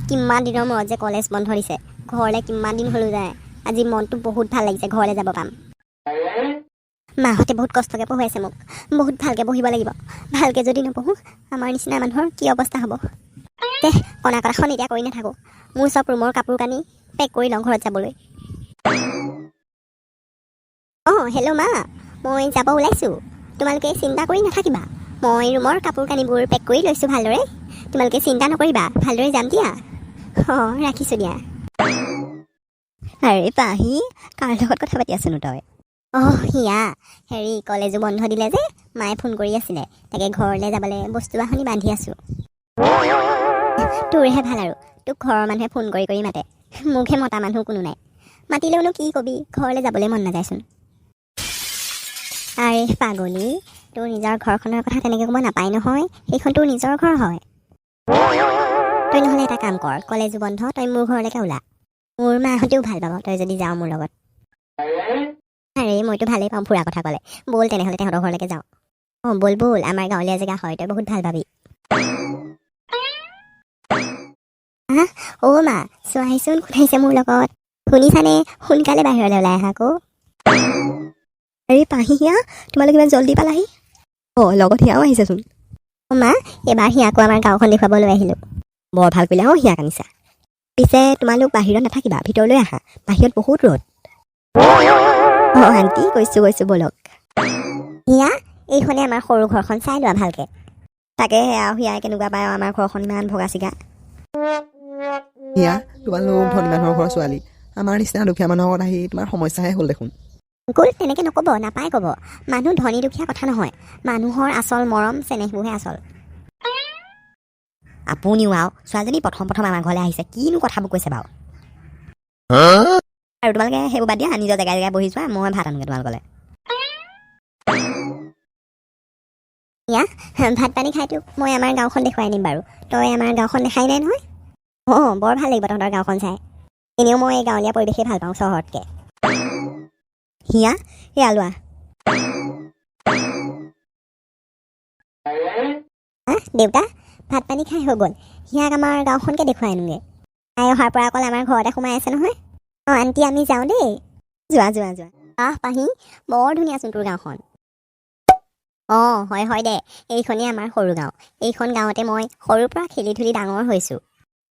কিমান দিনৰ মূৰত যে কলেজ বন্ধ দিছে ঘৰলৈ কিমান দিন হ'লো যায় আজি মনটো বহুত ভাল লাগিছে ঘৰলৈ যাব পাম মাহঁতে বহুত কষ্টকৈ পঢ়ুৱাইছে মোক বহুত ভালকৈ পঢ়িব লাগিব ভালকৈ যদি নপঢ়োঁ আমাৰ নিচিনা মানুহৰ কি অৱস্থা হ'ব দে কণা কটাখন এতিয়া কৰি নাথাকোঁ মোৰ চব ৰুমৰ কাপোৰ কানি পেক কৰি লওঁ ঘৰত যাবলৈ অঁ হেল্ল' মা মই যাব ওলাইছোঁ তোমালোকে চিন্তা কৰি নাথাকিবা মই ৰুমৰ কাপোৰ কানিবোৰ পেক কৰি লৈছোঁ ভালদৰে তোমালোকে চিন্তা নকৰিবা ভালদৰে যাম দিয়া অঁ ৰাখিছোঁ দিয়া আৰে পাহি কাৰ লগত কথা পাতি আছনো তই অঁ হিয়া হেৰি কলেজো বন্ধ দিলে যে মায়ে ফোন কৰি আছিলে তাকে ঘৰলৈ যাবলৈ বস্তু বাহনি বান্ধি আছোঁ তোৰহে ভাল আৰু তোক ঘৰৰ মানুহে ফোন কৰি কৰি মাতে মোকহে মতা মানুহ কোনো নাই মাতিলেওনো কি কবি ঘৰলৈ যাবলৈ মন নাযায়চোন আৰে পাগলী তোৰ নিজৰ ঘৰখনৰ কথা তেনেকৈ ক'ব নাপায় নহয় সেইখন তোৰ নিজৰ ঘৰ হয় তই নহ'লে এটা কাম কৰ কলেজো বন্ধ তই মোৰ ঘৰলৈকে ওলা মোৰ মাহঁতেও ভাল পাব তই যদি যাওঁ মোৰ লগত আৰে মইতো ভালেই পাওঁ ফুৰা কথা ক'লে ব'ল তেনেহ'লে তহঁতৰ ঘৰলৈকে যাওঁ অঁ ব'ল ব'ল আমাৰ গাঁৱলীয়া জেগা হয় তই বহুত ভাল পাবি হা অ' মা চোৱাহিচোন কোঠাইছে মোৰ লগত শুনিছানে সোনকালে বাহিৰলৈ ওলাই আহা আকৌ আৰে পাহি হিয়া তোমালোক ইমান জল্দি পালাহি অঁ লগত হিয়াও আহিছেচোন অ' মা এইবাৰ হিয়াকো আমাৰ গাঁওখন দেখুৱাবলৈ আহিলোঁ বৰ ভাল কৰিলা অঁ হিয়াক আনিছা পিছে তোমালোক বাহিৰত নাথাকিবা ভিতৰলৈ আহা বাহিৰত বহুত ৰ'দ অঁ আণ্টি কৈছোঁ ব'লক হিয়া এইখনে আমাৰ সৰু ঘৰখন চাই লোৱা ভালকৈ তাকে সেয়া হিয়াই কেনেকুৱা পায় আমাৰ ঘৰখন ইমান ভগা চিগা হিয়া তোমালোক ধনী মানুহৰ ঘৰৰ ছোৱালী আমাৰ নিচিনা দুখীয়া মানুহৰ ঘৰত আহি তোমাৰ সমস্যাহে হ'ল দেখোন কুল তেনেকৈ নক'ব নাপায় ক'ব মানুহ ধনী দুখীয়া কথা নহয় মানুহৰ আচল মৰম চেনেহবোৰহে আচল আপুনিও আৰু ছোৱালীজনী প্ৰথম আমাৰ ঘৰলৈ আহিছে কিনো কথাবোৰ কৈছে বাৰু আৰু তোমালোকে সেইবোৰ বাদ দিয়া নিজৰ জেগাই জেগাই বহি যোৱা মই ভাত আনোগৈ তোমালোকলৈ হিয়া ভাত পানী খাই তোক মই আমাৰ গাঁওখন দেখুৱাই আনিম বাৰু তই আমাৰ গাঁওখন দেখাই নাই নহয় অঁ বৰ ভাল লাগিব তহঁতৰ গাঁওখন চাই এনেও মই এই গাঁৱলীয়া পৰিৱেশেই ভাল পাওঁ চহৰতকৈ হিয়া এয়া লোৱা দেউতা ভাত পানী খাই হৈ গ'ল হিয়াক আমাৰ গাঁওখনকে দেখুৱাই আনোগৈ তাই অহাৰ পৰা অকল আমাৰ ঘৰতে সোমাই আছে নহয় অঁ আণ্টি আমি যাওঁ দেই যোৱা আহ পাহি বৰ ধুনীয়াচোন তোৰ গাঁওখন অঁ হয় দে এইখনেই আমাৰ সৰু গাঁও এইখন গাঁৱতে মই সৰুৰ পৰা খেলি ধূলি ডাঙৰ হৈছোঁ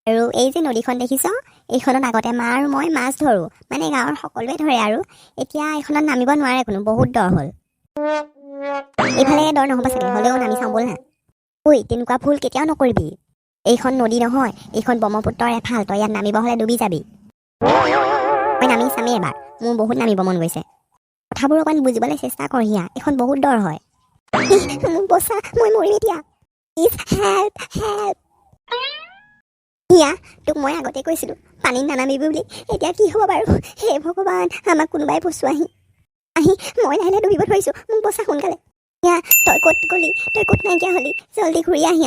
আৰু এই যে নদীখন দেখিছ এইখনত আগতে মা আৰু মই মাছ ধৰোঁ মানে গাঁৱৰ সকলোৱে ধৰে আৰু এতিয়া এইখনত নামিব নোৱাৰে কোনো বহুত দ হ'ল এইফালে দৰ নহ'ব চাগে হ'লেও নামি চাওঁ ব'ল না ঐ তেনেকুৱা ভুল কেতিয়াও নকৰিবি এইখন নদী নহয় এইখন ব্ৰহ্মপুত্ৰৰ এফাল তই ইয়াত নামিব হ'লে ডুবি যাবি মই নামি চামেই এবাৰ মোৰ বহুত নামিব মন গৈছে কথাবোৰ অকণ বুজিবলৈ চেষ্টা কৰ হিয়া এইখন বহুত দৰ হয় মোক বচা মই মৰিম এতিয়া প্লিজ হেল্প হিয়া তোক মই আগতে কৈছিলোঁ পানীত নানামিবি বুলি এতিয়া কি হ'ব বাৰু হে ভগৱান আমাক কোনোবাই বচোৱাহি মই লাহে ডুবিব ধৰিছোঁ মোক বচা সোনকালে হিয়া তই ক'ত গ'লি তই ক'ত নাইকিয়া হ'লি জল্দি ঘূৰি আহি